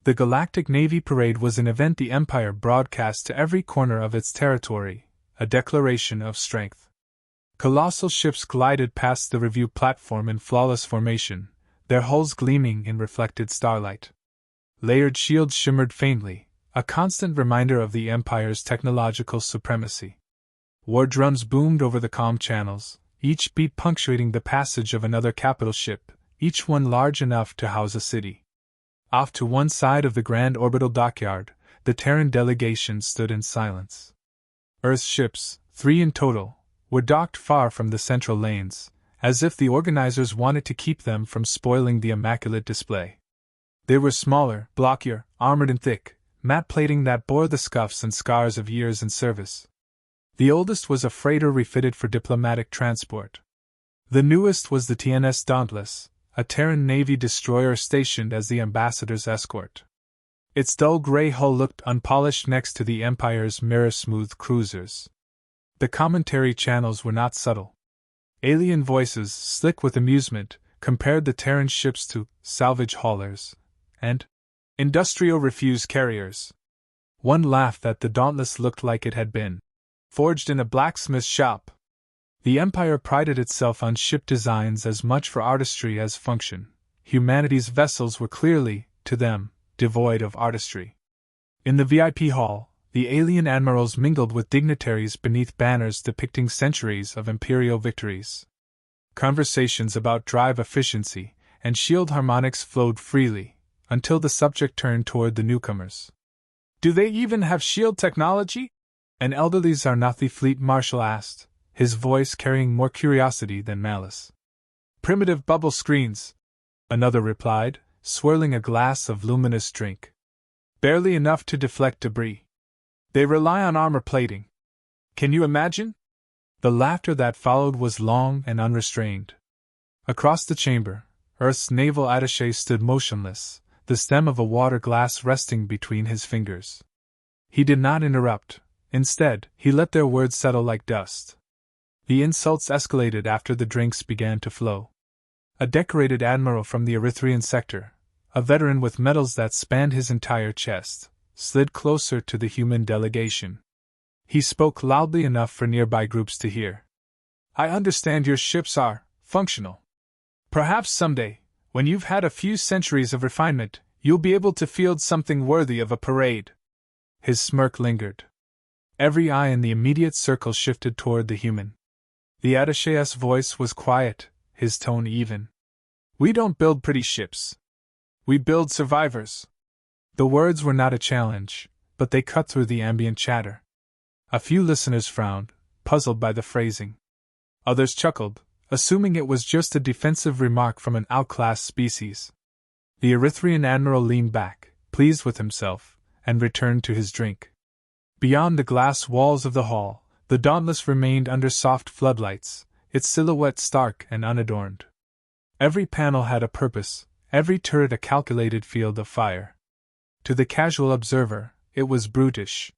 The Galactic Navy Parade was an event the Empire broadcast to every corner of its territory, a declaration of strength. Colossal ships glided past the review platform in flawless formation, their hulls gleaming in reflected starlight. Layered shields shimmered faintly, a constant reminder of the Empire's technological supremacy. War drums boomed over the calm channels, each beat punctuating the passage of another capital ship, each one large enough to house a city. Off to one side of the grand orbital dockyard, the Terran delegation stood in silence. Earth's ships, 3 in total, were docked far from the central lanes, as if the organizers wanted to keep them from spoiling the immaculate display. They were smaller, blockier, armored and thick, matte plating that bore the scuffs and scars of years in service. The oldest was a freighter refitted for diplomatic transport. The newest was the TNS Dauntless, a Terran Navy destroyer stationed as the ambassador's escort. Its dull gray hull looked unpolished next to the Empire's mirror-smooth cruisers. The commentary channels were not subtle. Alien voices, slick with amusement, compared the Terran ships to salvage haulers and industrial refuse carriers. One laughed that the Dauntless looked like it had been forged in a blacksmith's shop. The Empire prided itself on ship designs as much for artistry as function. Humanity's vessels were clearly, to them, devoid of artistry. In the VIP hall, the alien admirals mingled with dignitaries beneath banners depicting centuries of imperial victories. Conversations about drive efficiency and shield harmonics flowed freely, until the subject turned toward the newcomers. "Do they even have shield technology?" An elderly Zarnathi fleet marshal asked, his voice carrying more curiosity than malice. "Primitive bubble screens," another replied, swirling a glass of luminous drink. "Barely enough to deflect debris. They rely on armor plating. Can you imagine?" The laughter that followed was long and unrestrained. Across the chamber, Earth's naval attaché stood motionless, the stem of a water glass resting between his fingers. He did not interrupt. Instead, he let their words settle like dust. The insults escalated after the drinks began to flow. A decorated admiral from the Erythraean sector, a veteran with medals that spanned his entire chest, slid closer to the human delegation. He spoke loudly enough for nearby groups to hear. "I understand your ships are functional. Perhaps someday, when you've had a few centuries of refinement, you'll be able to field something worthy of a parade." His smirk lingered. Every eye in the immediate circle shifted toward the human. The attaché's voice was quiet, his tone even. "We don't build pretty ships. We build survivors." The words were not a challenge, but they cut through the ambient chatter. A few listeners frowned, puzzled by the phrasing. Others chuckled, assuming it was just a defensive remark from an outclassed species. The Erythraean admiral leaned back, pleased with himself, and returned to his drink. Beyond the glass walls of the hall, the Dauntless remained under soft floodlights, its silhouette stark and unadorned. Every panel had a purpose, every turret a calculated field of fire. To the casual observer, it was brutish.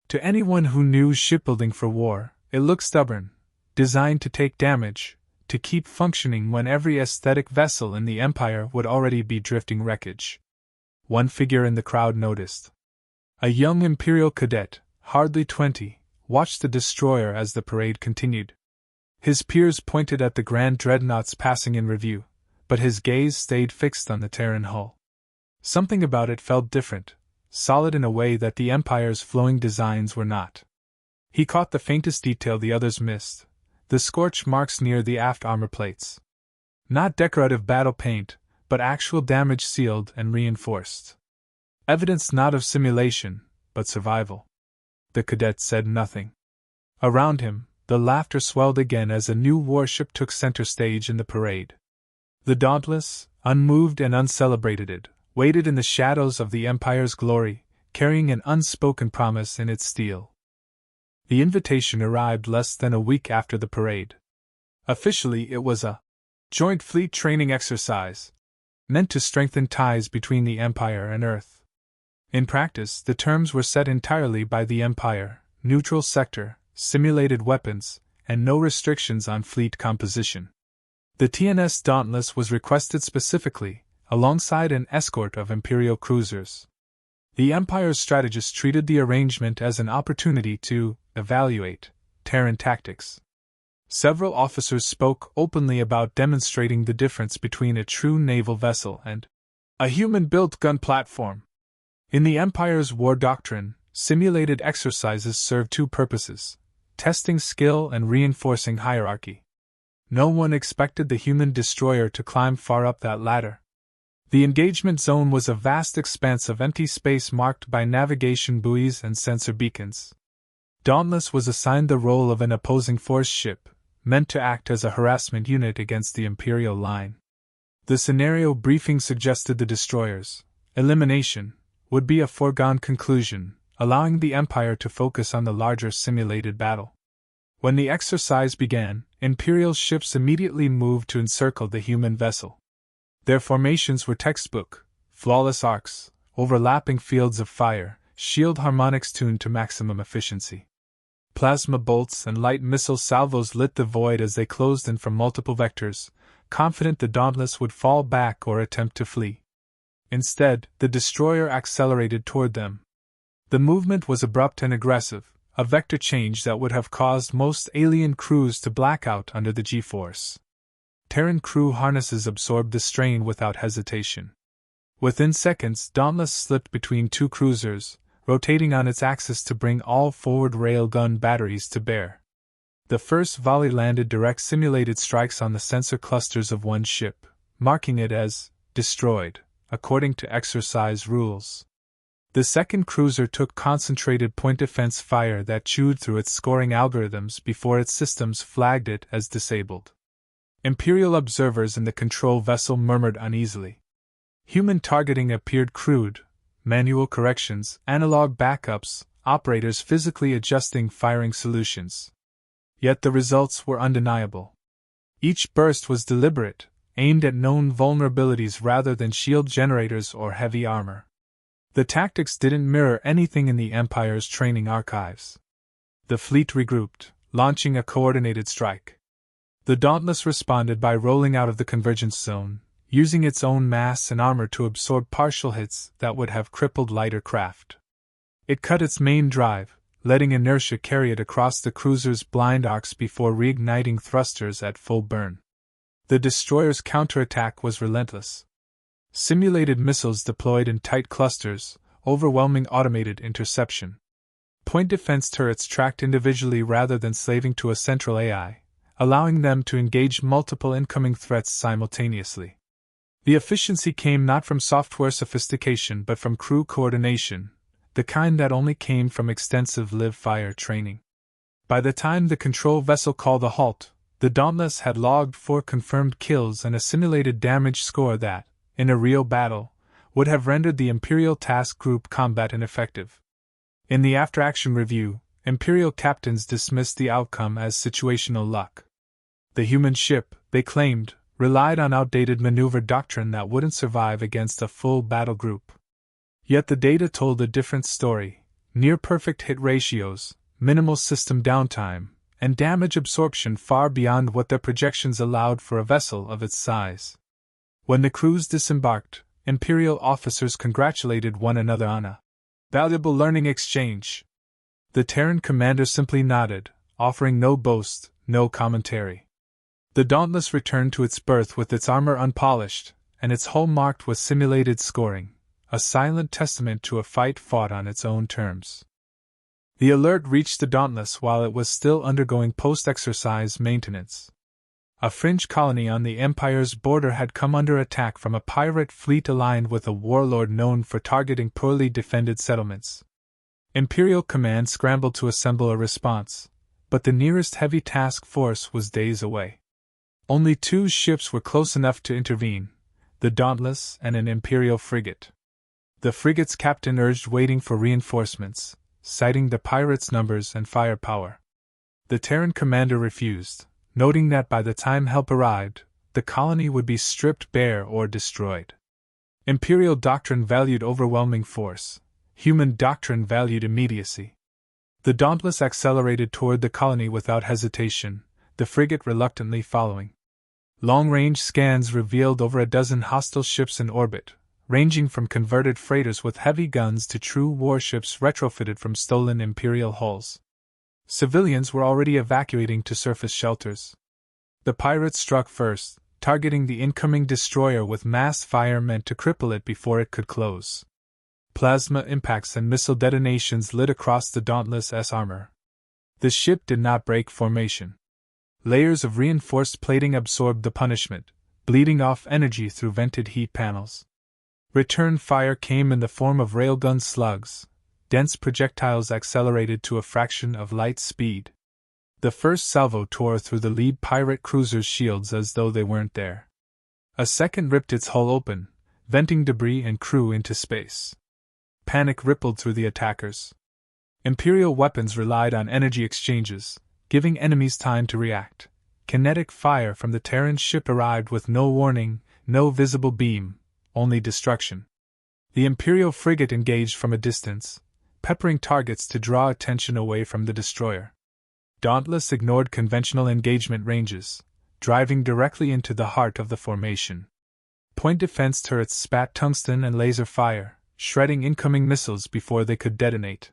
To anyone who knew shipbuilding for war, it looked stubborn, designed to take damage, to keep functioning when every aesthetic vessel in the Empire would already be drifting wreckage. One figure in the crowd noticed. A young Imperial cadet, hardly 20, watched the destroyer as the parade continued. His peers pointed at the grand dreadnoughts passing in review, but his gaze stayed fixed on the Terran hull. Something about it felt different, solid in a way that the Empire's flowing designs were not. He caught the faintest detail the others missed, the scorch marks near the aft armor plates. Not decorative battle paint, but actual damage sealed and reinforced. Evidence not of simulation, but survival. The cadet said nothing. Around him, the laughter swelled again as a new warship took center stage in the parade. The Dauntless, unmoved and uncelebrated, waited in the shadows of the Empire's glory, carrying an unspoken promise in its steel. The invitation arrived less than a week after the parade. Officially, it was a joint fleet training exercise, meant to strengthen ties between the Empire and Earth. In practice, the terms were set entirely by the Empire: neutral sector, simulated weapons, and no restrictions on fleet composition. The TNS Dauntless was requested specifically, alongside an escort of Imperial cruisers. The Empire's strategists treated the arrangement as an opportunity to evaluate Terran tactics. Several officers spoke openly about demonstrating the difference between a true naval vessel and a human-built gun platform. In the Empire's war doctrine, simulated exercises serve two purposes: testing skill and reinforcing hierarchy. No one expected the human destroyer to climb far up that ladder. The engagement zone was a vast expanse of empty space marked by navigation buoys and sensor beacons. Dauntless was assigned the role of an opposing force ship, meant to act as a harassment unit against the Imperial line. The scenario briefing suggested the destroyers' elimination would be a foregone conclusion, allowing the Empire to focus on the larger simulated battle. When the exercise began, Imperial ships immediately moved to encircle the human vessel. Their formations were textbook: flawless arcs, overlapping fields of fire, shield harmonics tuned to maximum efficiency. Plasma bolts and light missile salvos lit the void as they closed in from multiple vectors, confident the Dauntless would fall back or attempt to flee. Instead, the destroyer accelerated toward them. The movement was abrupt and aggressive, a vector change that would have caused most alien crews to black out under the G-force. Terran crew harnesses absorbed the strain without hesitation. Within seconds, Dauntless slipped between two cruisers, rotating on its axis to bring all forward railgun batteries to bear. The first volley landed direct simulated strikes on the sensor clusters of one ship, marking it as destroyed, according to exercise rules. The second cruiser took concentrated point defense fire that chewed through its scoring algorithms before its systems flagged it as disabled. Imperial observers in the control vessel murmured uneasily. Human targeting appeared crude: manual corrections, analog backups, operators physically adjusting firing solutions. Yet the results were undeniable. Each burst was deliberate, aimed at known vulnerabilities rather than shield generators or heavy armor. The tactics didn't mirror anything in the Empire's training archives. The fleet regrouped, launching a coordinated strike. The Dauntless responded by rolling out of the convergence zone, using its own mass and armor to absorb partial hits that would have crippled lighter craft. It cut its main drive, letting inertia carry it across the cruiser's blind arcs before reigniting thrusters at full burn. The destroyer's counterattack was relentless. Simulated missiles deployed in tight clusters, overwhelming automated interception. Point defense turrets tracked individually rather than slaving to a central AI, allowing them to engage multiple incoming threats simultaneously. The efficiency came not from software sophistication but from crew coordination, the kind that only came from extensive live-fire training. By the time the control vessel called a halt, the Dauntless had logged 4 confirmed kills and a simulated damage score that, in a real battle, would have rendered the Imperial task group combat ineffective. In the after-action review, Imperial captains dismissed the outcome as situational luck. The human ship, they claimed, relied on outdated maneuver doctrine that wouldn't survive against a full battle group. Yet the data told a different story: near-perfect hit ratios, minimal system downtime, and damage absorption far beyond what their projections allowed for a vessel of its size. When the crews disembarked, Imperial officers congratulated one another on a valuable learning exchange. The Terran commander simply nodded, offering no boast, no commentary. The Dauntless returned to its berth with its armor unpolished, and its hull marked with simulated scoring, a silent testament to a fight fought on its own terms. The alert reached the Dauntless while it was still undergoing post-exercise maintenance. A fringe colony on the Empire's border had come under attack from a pirate fleet aligned with a warlord known for targeting poorly defended settlements. Imperial command scrambled to assemble a response, but the nearest heavy task force was days away. Only 2 ships were close enough to intervene, the Dauntless and an Imperial frigate. The frigate's captain urged waiting for reinforcements, citing the pirates' numbers and firepower. The Terran commander refused, noting that by the time help arrived, the colony would be stripped bare or destroyed. Imperial doctrine valued overwhelming force, human doctrine valued immediacy. The Dauntless accelerated toward the colony without hesitation, the frigate reluctantly following. Long-range scans revealed over a dozen hostile ships in orbit, ranging from converted freighters with heavy guns to true warships retrofitted from stolen Imperial hulls. Civilians were already evacuating to surface shelters. The pirates struck first, targeting the incoming destroyer with mass fire meant to cripple it before it could close. Plasma impacts and missile detonations lit across the Dauntless S armor. The ship did not break formation. Layers of reinforced plating absorbed the punishment, bleeding off energy through vented heat panels. Return fire came in the form of railgun slugs. Dense projectiles accelerated to a fraction of light speed. The first salvo tore through the lead pirate cruiser's shields as though they weren't there. A second ripped its hull open, venting debris and crew into space. Panic rippled through the attackers. Imperial weapons relied on energy exchanges, giving enemies time to react. Kinetic fire from the Terran ship arrived with no warning, no visible beam, only destruction. The Imperial frigate engaged from a distance, peppering targets to draw attention away from the destroyer. Dauntless ignored conventional engagement ranges, driving directly into the heart of the formation. Point defense turrets spat tungsten and laser fire, shredding incoming missiles before they could detonate.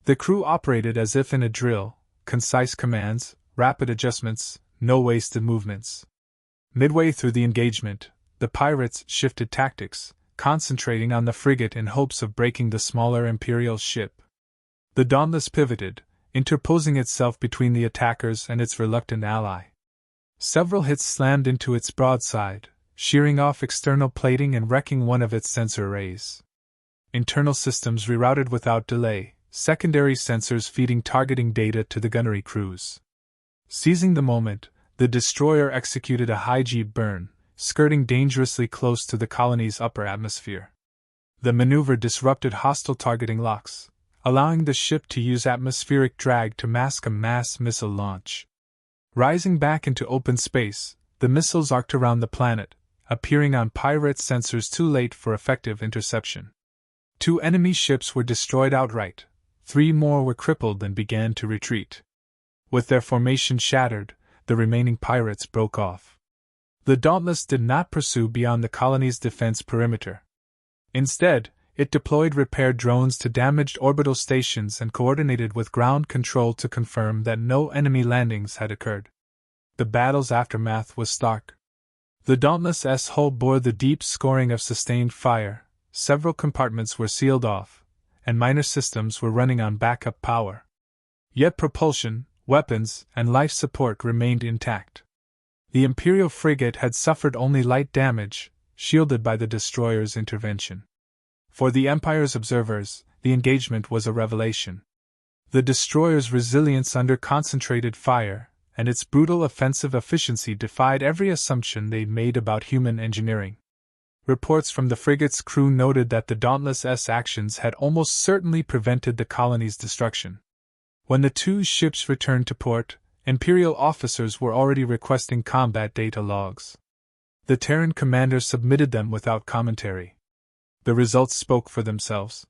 The crew operated as if in a drill, concise commands, rapid adjustments, no wasted movements. Midway through the engagement, the pirates shifted tactics, concentrating on the frigate in hopes of breaking the smaller Imperial ship. The Dauntless pivoted, interposing itself between the attackers and its reluctant ally. Several hits slammed into its broadside, shearing off external plating and wrecking one of its sensor arrays. Internal systems rerouted without delay, secondary sensors feeding targeting data to the gunnery crews. Seizing the moment, the destroyer executed a high-G burn, skirting dangerously close to the colony's upper atmosphere. The maneuver disrupted hostile targeting locks, allowing the ship to use atmospheric drag to mask a mass missile launch. Rising back into open space, the missiles arced around the planet, appearing on pirate sensors too late for effective interception. 2 enemy ships were destroyed outright, 3 more were crippled and began to retreat. With their formation shattered, the remaining pirates broke off. The Dauntless did not pursue beyond the colony's defense perimeter. Instead, it deployed repair drones to damaged orbital stations and coordinated with ground control to confirm that no enemy landings had occurred. The battle's aftermath was stark. The Dauntless S hull bore the deep scoring of sustained fire, several compartments were sealed off, and minor systems were running on backup power. Yet propulsion, weapons, and life support remained intact. The Imperial frigate had suffered only light damage, shielded by the destroyer's intervention. For the Empire's observers, the engagement was a revelation. The destroyer's resilience under concentrated fire, and its brutal offensive efficiency defied every assumption they'd made about human engineering. Reports from the frigate's crew noted that the Dauntless S actions had almost certainly prevented the colony's destruction. When the 2 ships returned to port, Imperial officers were already requesting combat data logs. The Terran commander submitted them without commentary. The results spoke for themselves.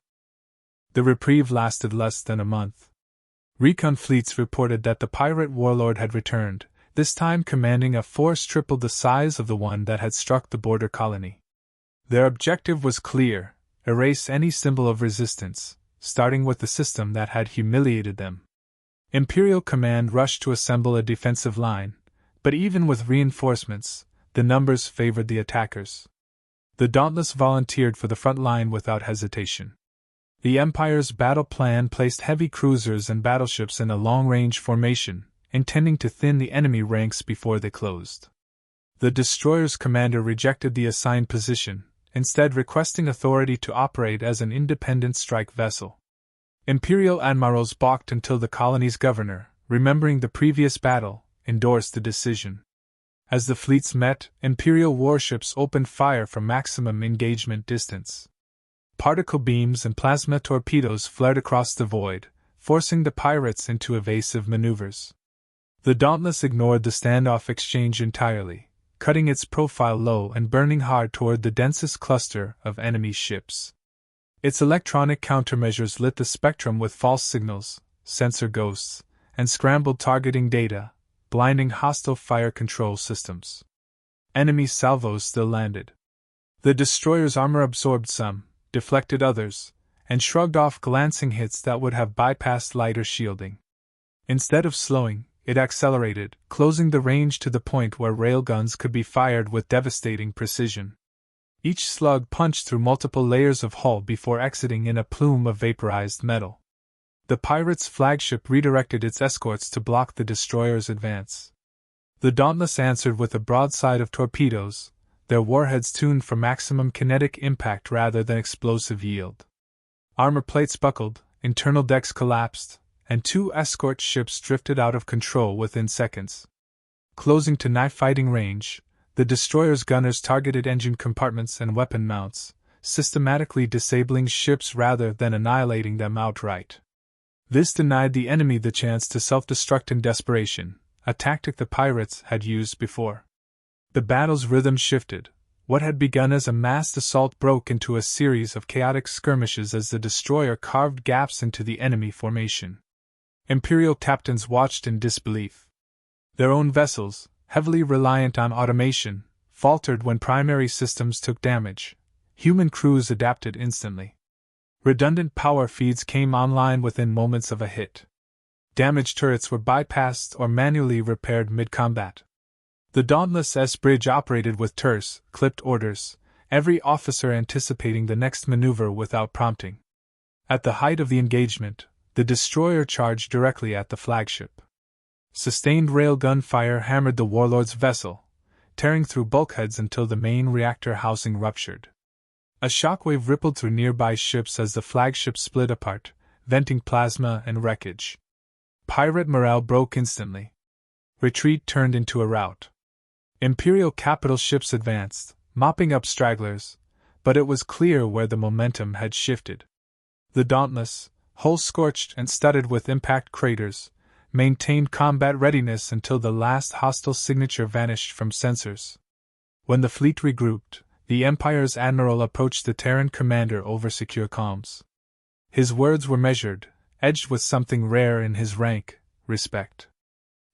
The reprieve lasted less than a month. Recon fleets reported that the pirate warlord had returned, this time commanding a force triple the size of the one that had struck the border colony. Their objective was clear: erase any symbol of resistance, starting with the system that had humiliated them. Imperial command rushed to assemble a defensive line, but even with reinforcements, the numbers favored the attackers. The Dauntless volunteered for the front line without hesitation. The Empire's battle plan placed heavy cruisers and battleships in a long-range formation, intending to thin the enemy ranks before they closed. The destroyer's commander rejected the assigned position, instead requesting authority to operate as an independent strike vessel. Imperial admirals balked until the colony's governor, remembering the previous battle, endorsed the decision. As the fleets met, Imperial warships opened fire from maximum engagement distance. Particle beams and plasma torpedoes flared across the void, forcing the pirates into evasive maneuvers. The Dauntless ignored the standoff exchange entirely, cutting its profile low and burning hard toward the densest cluster of enemy ships. Its electronic countermeasures lit the spectrum with false signals, sensor ghosts, and scrambled targeting data, blinding hostile fire control systems. Enemy salvos still landed. The destroyer's armor absorbed some, deflected others, and shrugged off glancing hits that would have bypassed lighter shielding. Instead of slowing, it accelerated, closing the range to the point where railguns could be fired with devastating precision. Each slug punched through multiple layers of hull before exiting in a plume of vaporized metal. The pirate's flagship redirected its escorts to block the destroyer's advance. The Dauntless answered with a broadside of torpedoes, their warheads tuned for maximum kinetic impact rather than explosive yield. Armor plates buckled, internal decks collapsed, and 2 escort ships drifted out of control within seconds. Closing to knife-fighting range, the destroyer's gunners targeted engine compartments and weapon mounts, systematically disabling ships rather than annihilating them outright. This denied the enemy the chance to self-destruct in desperation, a tactic the pirates had used before. The battle's rhythm shifted. What had begun as a massed assault broke into a series of chaotic skirmishes as the destroyer carved gaps into the enemy formation. Imperial captains watched in disbelief. Their own vessels, heavily reliant on automation, faltered when primary systems took damage. Human crews adapted instantly. Redundant power feeds came online within moments of a hit. Damaged turrets were bypassed or manually repaired mid-combat. The Dauntless S bridge operated with terse, clipped orders, every officer anticipating the next maneuver without prompting. At the height of the engagement, the destroyer charged directly at the flagship. Sustained railgun fire hammered the warlord's vessel, tearing through bulkheads until the main reactor housing ruptured. A shockwave rippled through nearby ships as the flagship split apart, venting plasma and wreckage. Pirate morale broke instantly. Retreat turned into a rout. Imperial capital ships advanced, mopping up stragglers, but it was clear where the momentum had shifted. The Dauntless, hull scorched and studded with impact craters, maintained combat readiness until the last hostile signature vanished from sensors. When the fleet regrouped, the Empire's admiral approached the Terran commander over secure comms. His words were measured, edged with something rare in his rank, respect.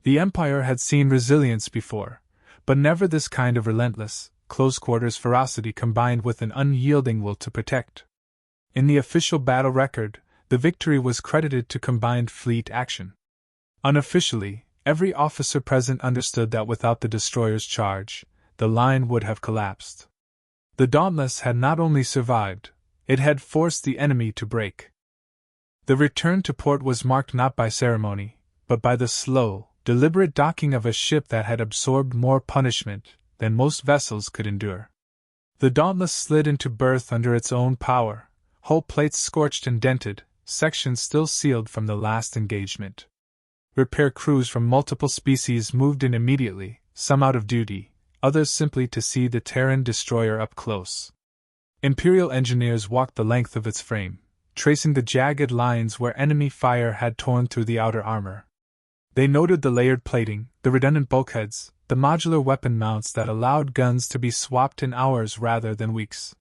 The Empire had seen resilience before, but never this kind of relentless, close-quarters ferocity combined with an unyielding will to protect. In the official battle record, the victory was credited to combined fleet action. Unofficially, every officer present understood that without the destroyer's charge, the line would have collapsed. The Dauntless had not only survived, it had forced the enemy to break. The return to port was marked not by ceremony, but by the slow, deliberate docking of a ship that had absorbed more punishment than most vessels could endure. The Dauntless slid into berth under its own power, hull plates scorched and dented, sections still sealed from the last engagement. Repair crews from multiple species moved in immediately, some out of duty, others simply to see the Terran destroyer up close. Imperial engineers walked the length of its frame, tracing the jagged lines where enemy fire had torn through the outer armor. They noted the layered plating, the redundant bulkheads, the modular weapon mounts that allowed guns to be swapped in hours rather than weeks.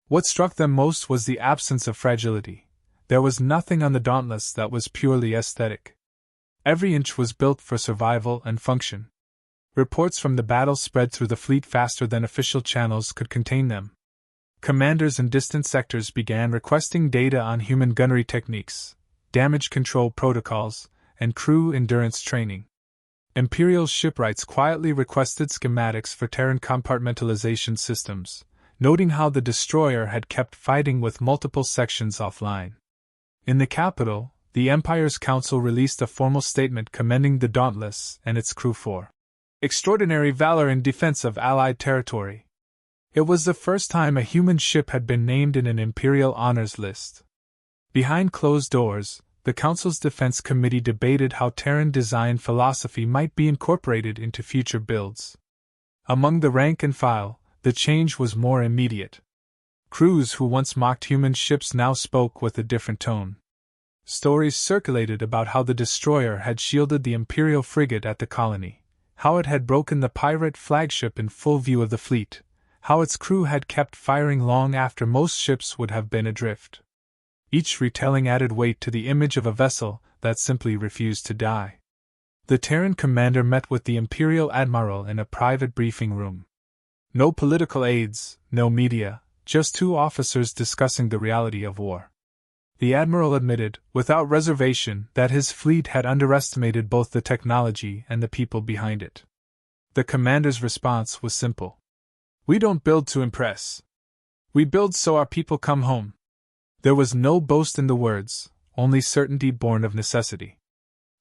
What struck them most was the absence of fragility. There was nothing on the Dauntless that was purely aesthetic. Every inch was built for survival and function. Reports from the battle spread through the fleet faster than official channels could contain them. Commanders in distant sectors began requesting data on human gunnery techniques, damage control protocols, and crew endurance training. Imperial shipwrights quietly requested schematics for Terran compartmentalization systems, noting how the destroyer had kept fighting with multiple sections offline. In the capital, the Empire's Council released a formal statement commending the Dauntless and its crew for extraordinary valor in defense of Allied territory. It was the first time a human ship had been named in an Imperial honors list. Behind closed doors, the Council's Defense Committee debated how Terran design philosophy might be incorporated into future builds. Among the rank and file, the change was more immediate. Crews who once mocked human ships now spoke with a different tone. Stories circulated about how the destroyer had shielded the Imperial frigate at the colony, how it had broken the pirate flagship in full view of the fleet, how its crew had kept firing long after most ships would have been adrift. Each retelling added weight to the image of a vessel that simply refused to die. The Terran commander met with the Imperial Admiral in a private briefing room. No political aides, no media, just two officers discussing the reality of war. The admiral admitted, without reservation, that his fleet had underestimated both the technology and the people behind it. The commander's response was simple. "We don't build to impress. We build so our people come home." There was no boast in the words, only certainty born of necessity.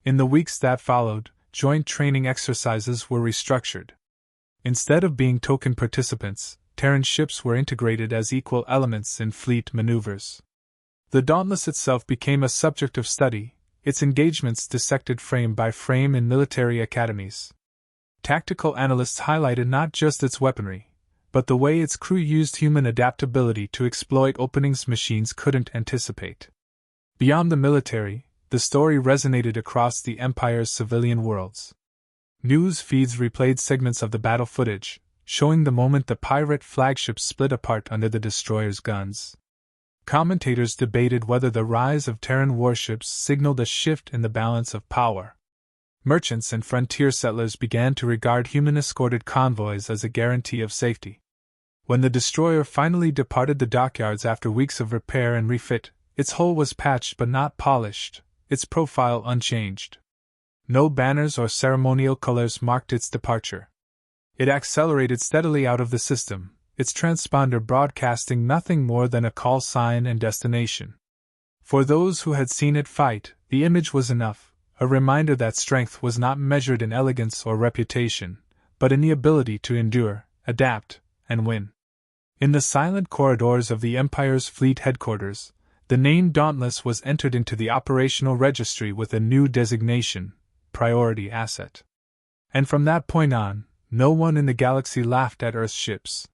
In the weeks that followed, joint training exercises were restructured. Instead of being token participants, Terran ships were integrated as equal elements in fleet maneuvers. The Dauntless itself became a subject of study, its engagements dissected frame by frame in military academies. Tactical analysts highlighted not just its weaponry, but the way its crew used human adaptability to exploit openings machines couldn't anticipate. Beyond the military, the story resonated across the Empire's civilian worlds. News feeds replayed segments of the battle footage, showing the moment the pirate flagships split apart under the destroyer's guns. Commentators debated whether the rise of Terran warships signaled a shift in the balance of power. Merchants and frontier settlers began to regard human-escorted convoys as a guarantee of safety. When the destroyer finally departed the dockyards after weeks of repair and refit, its hull was patched but not polished, its profile unchanged. No banners or ceremonial colors marked its departure. It accelerated steadily out of the system, its transponder broadcasting nothing more than a call sign and destination. For those who had seen it fight, the image was enough, a reminder that strength was not measured in elegance or reputation, but in the ability to endure, adapt, and win. In the silent corridors of the Empire's fleet headquarters, the name Dauntless was entered into the operational registry with a new designation, Priority Asset. And from that point on, no one in the galaxy laughed at Earth's ships.